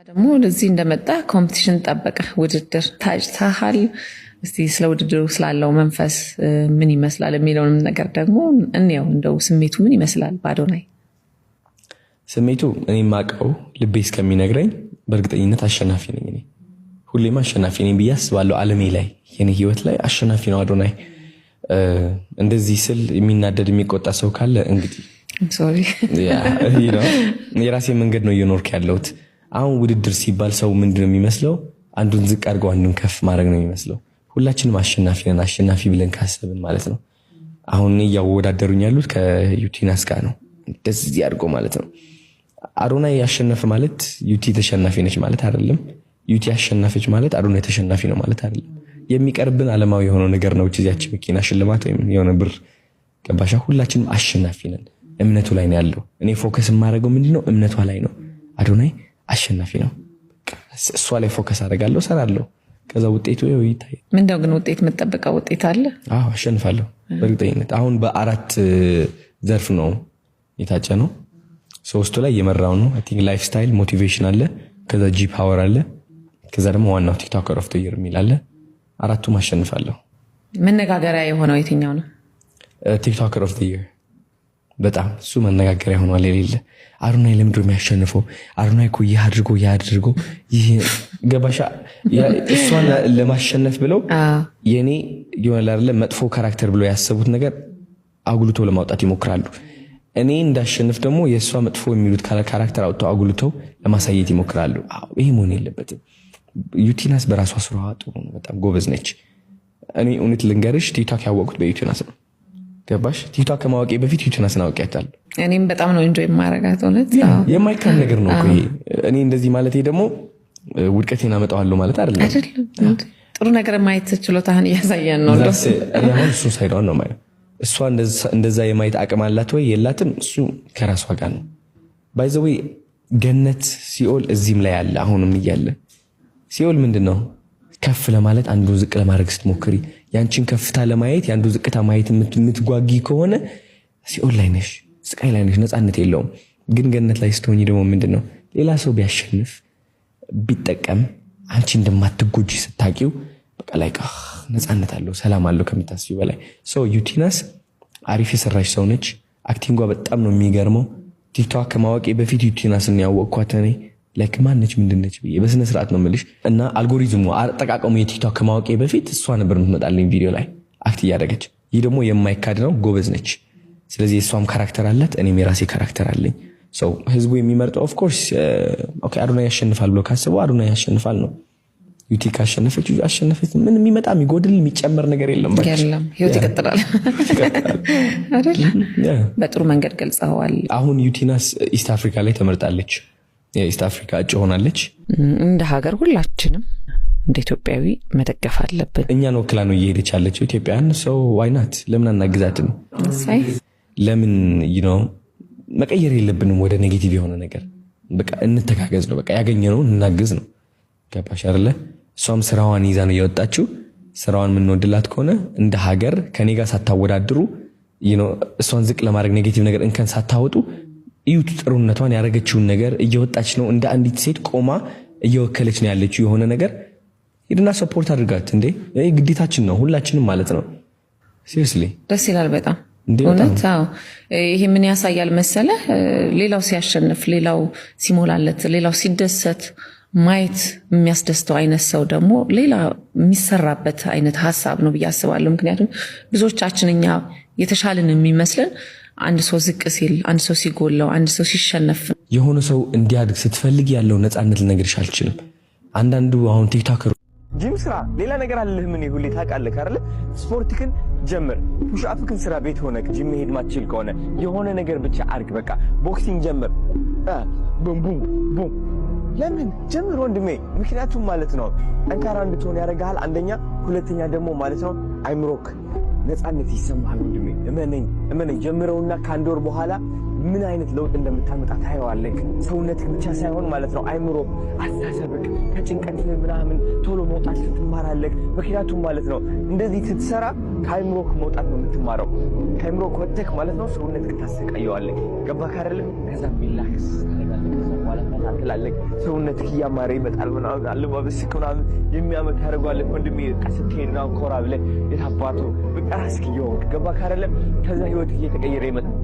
ደግሞ ለዚህ እንደመጣ ኮምፒቲሽን ጠበቀ ውድድር ታጭታሃል። እስቲ ስለ ውድድሩ ስላለው መንፈስ ምን ይመስላል የሚለውንም ነገር ደግሞ እንየው። እንደው ስሜቱ ምን ይመስላል በአዶናይ? ስሜቱ እኔ ማቀው ልቤ እስከሚነግረኝ በእርግጠኝነት አሸናፊ ነኝ። እኔ ሁሌም አሸናፊ ነኝ ብዬ አስባለሁ። ዓለሜ ላይ የኔ ህይወት ላይ አሸናፊ ነው አዶናይ። እንደዚህ ስል የሚናደድ የሚቆጣ ሰው ካለ እንግዲህ ሶሪ የራሴ መንገድ ነው እየኖርክ ያለሁት። አሁን ውድድር ሲባል ሰው ምንድነው የሚመስለው? አንዱን ዝቅ አድርገው አንዱን ከፍ ማድረግ ነው የሚመስለው። ሁላችንም አሸናፊ ነን፣ አሸናፊ ብለን ካሰብን ማለት ነው። አሁን እያወዳደሩኝ ያሉት ከዩቲናስ ጋር ነው፣ እንደዚህ አድርጎ ማለት ነው። አዶናይ ያሸነፈ ማለት ዩቲ ተሸናፊ ነች ማለት አይደለም። ዩቲ ያሸነፈች ማለት አዶናይ ተሸናፊ ነው ማለት አይደለም። የሚቀርብን ዓለማዊ የሆነው ነገር ነው። እዚያች መኪና ሽልማት ወይም የሆነ ብር ገባሻ። ሁላችንም አሸናፊ ነን። እምነቱ ላይ ነው ያለው። እኔ ፎከስ የማደርገው ምንድነው? እምነቷ ላይ ነው። አዶናይ አሸናፊ ነው። እሷ ላይ ፎከስ አደርጋለሁ፣ ሰራለሁ። ከዛ ውጤቱ ይታይ። ምንድነው ግን ውጤት የምትጠብቀው ውጤት አለ? አዎ አሸንፋለሁ በእርግጠኝነት። አሁን በአራት ዘርፍ ነው የታጨ ነው። ሶስቱ ላይ የመራው ነው። አይ ቲንክ ላይፍ ስታይል ሞቲቬሽን አለ፣ ከዛ ጂ ፓወር አለ፣ ከዛ ደግሞ ዋናው ቲክቶከር ኦፍ ዘ ይር የሚል አለ። አራቱም አሸንፋለሁ። መነጋገሪያ የሆነው የትኛው ነው? ቲክቶከር ኦፍ ዘ ይር በጣም እሱ መነጋገሪያ ሆኗል። የሌለ አዶናይ ለምንድን ነው የሚያሸንፈው? አዶናይ እኮ ይህ አድርጎ ይህ ገባሻ። እሷን ለማሸነፍ ብለው የኔ ይሆናል አይደለ መጥፎ ካራክተር ብለው ያሰቡት ነገር አጉልቶ ለማውጣት ይሞክራሉ። እኔ እንዳሸንፍ ደግሞ የእሷ መጥፎ የሚሉት ካራክተር አውጥተው አጉልተው ለማሳየት ይሞክራሉ። ይሄ መሆን የለበትም። ዩቲናስ በራሷ ስራዋ ጥሩ ነው፣ በጣም ጎበዝ ነች። እኔ እውነት ልንገርሽ ቲክቶክ ያወቅኩት በዩቲናስ ነው። ገባሽ? ቲክቶክ ከማወቄ በፊት ዩቲናስን አውቄያታለሁ። እኔም በጣም ነው ኢንጆይ የማደርጋት። እውነት የማይካድ ነገር ነው እኮ ይሄ። እኔ እንደዚህ ማለቴ ደግሞ ውድቀቴን አመጣዋለሁ ማለት አይደለም። ጥሩ ነገር ማየት ችሎታህን እያሳየን ነው። እኔ አሁን እሱ ሳይሆን ነው ማለት እሷ እንደዛ የማየት አቅም አላት ወይ የላትም? እሱ ከራሷ ጋር ነው። ባይ ዘ ዌይ ገነት ሲኦል እዚህም ላይ አለ፣ አሁንም እያለ። ሲኦል ምንድነው? ከፍ ለማለት አንዱ ዝቅ ለማድረግ ስትሞክሪ፣ ያንቺን ከፍታ ለማየት ያንዱ ዝቅታ ማየት የምትጓጊ ከሆነ ሲኦል ላይ ነሽ፣ ስቃይ ላይ ነሽ፣ ነፃነት የለውም። ግን ገነት ላይ ስትሆኚ ደግሞ ምንድነው? ሌላ ሰው ቢያሸንፍ ቢጠቀም አንቺ እንደማትጎጂ ስታቂው በቃ ላይ ነፃነት አለው፣ ሰላም አለው ከምታስቢው በላይ። ዩቲናስ አሪፍ የሰራች ሰው ነች። አክቲንጓ በጣም ነው የሚገርመው። ቲክቶክ ከማወቄ በፊት ዩቲናስን ያወቅኳት እኔ ላይክ ማነች ምንድነች ብዬ በስነ ስርዓት ነው የምልሽ። እና አልጎሪዝሙ አጠቃቀሙ የቲክቶክ ከማወቄ በፊት እሷ ነበር የምትመጣልኝ ቪዲዮ ላይ አክት እያደረገች። ይህ ደግሞ የማይካድ ነው፣ ጎበዝ ነች። ስለዚህ እሷም ካራክተር አላት፣ እኔም የራሴ ካራክተር አለኝ። ህዝቡ የሚመርጠው ኦፍ ኮርስ ኦኬ አዶናይ ያሸንፋል ብሎ ካሰበው አዶናይ ያሸንፋል ነው። ዩቲ ካሸነፈች አሸነፈች። ምን የሚመጣ የሚጎድል የሚጨመር ነገር የለም። ህይወት ይቀጥላል አይደል? በጥሩ መንገድ ገልጸዋል። አሁን ዩቲናስ ኢስት አፍሪካ ላይ ተመርጣለች፣ የኢስት አፍሪካ እጩ ሆናለች። እንደ ሀገር ሁላችንም እንደ ኢትዮጵያዊ መደገፍ አለብን። እኛን ወክላ ነው እየሄደች ያለችው ኢትዮጵያን። ሰው ዋይናት ለምን አናግዛትም? ለምን መቀየር የለብንም ወደ ኔጌቲቭ የሆነ ነገር። በቃ እንተጋገዝ ነው፣ በቃ ያገኘነውን እናግዝ ነው። ገባሽ አይደለ? እሷም ስራዋን ይዛ ነው የወጣችው። ስራዋን የምንወድላት ከሆነ እንደ ሀገር ከኔ ጋር ሳታወዳድሩ እሷን ዝቅ ለማድረግ ኔጌቲቭ ነገር እንከን ሳታወጡ እዩት። ጥሩነቷን ያደረገችውን ነገር እየወጣች ነው። እንደ አንዲት ሴት ቆማ እየወከለች ነው ያለችው የሆነ ነገር። ሄድና ሰፖርት አድርጋት እንዴ! ይሄ ግዴታችን ነው ሁላችንም ማለት ነው። ሲሪየስሊ ደስ ይላል በጣም እውነት። ይሄ ምን ያሳያል መሰለ? ሌላው ሲያሸንፍ፣ ሌላው ሲሞላለት፣ ሌላው ሲደሰት ማየት የሚያስደስተው አይነት ሰው ደግሞ ሌላ የሚሰራበት አይነት ሀሳብ ነው ብዬ አስባለሁ። ምክንያቱም ብዙዎቻችን እኛ የተሻለን የሚመስለን አንድ ሰው ዝቅ ሲል፣ አንድ ሰው ሲጎለው፣ አንድ ሰው ሲሸነፍ። የሆነ ሰው እንዲያድግ ስትፈልግ ያለው ነፃነት ልነግርሽ አልችልም። አንዳንዱ አሁን ቲክቶከር ጂም ስራ ሌላ ነገር አለህ። ምን ሁሌ ታውቃለህ አይደል? ስፖርትክን ጀምር፣ ፑሽ አፕክን ስራ። ቤት ሆነክ ጂም መሄድ ማትችል ከሆነ የሆነ ነገር ብቻ አድርግ። በቃ ቦክሲንግ ጀምር። ቡም ቡም ቡም ለምን ጀምር ወንድሜ? ምክንያቱም ማለት ነው ጠንካራ እንድትሆን ያደርጋል። አንደኛ፣ ሁለተኛ ደግሞ ማለት ነው አይምሮክ ነፃነት ይሰማሃል ወንድሜ። እመነኝ ጀምረውና ከአንድ ወር በኋላ ምን አይነት ለውጥ እንደምታመጣ ታየዋለህ። ሰውነትህ ብቻ ሳይሆን ማለት ነው አይምሮ፣ አስተሳሰብህ ከጭንቀት ምናምን ቶሎ መውጣት ትማራለህ። ምክንያቱም ማለት ነው እንደዚህ ስትሰራ ከአይምሮ መውጣት ነው የምትማረው። ከአይምሮ ወጥተህ ማለት ነው ሰውነትህ ታሰቃየዋለህ። ገባህ አይደል? ከዛ ቢላክስ ታላለህ። ሰውነትህ እያማረ ይመጣል ምናምን አለባበስህ ምናምን የሚያመክ ታደርገዋለህ። ወንድሜ ቀስትሄድና ኮራ ብለህ የታባቱ በቃ ራስህ ይወቅ። ገባህ አይደል? ከዛ ህይወትህ እየተቀየረ ይመጣል።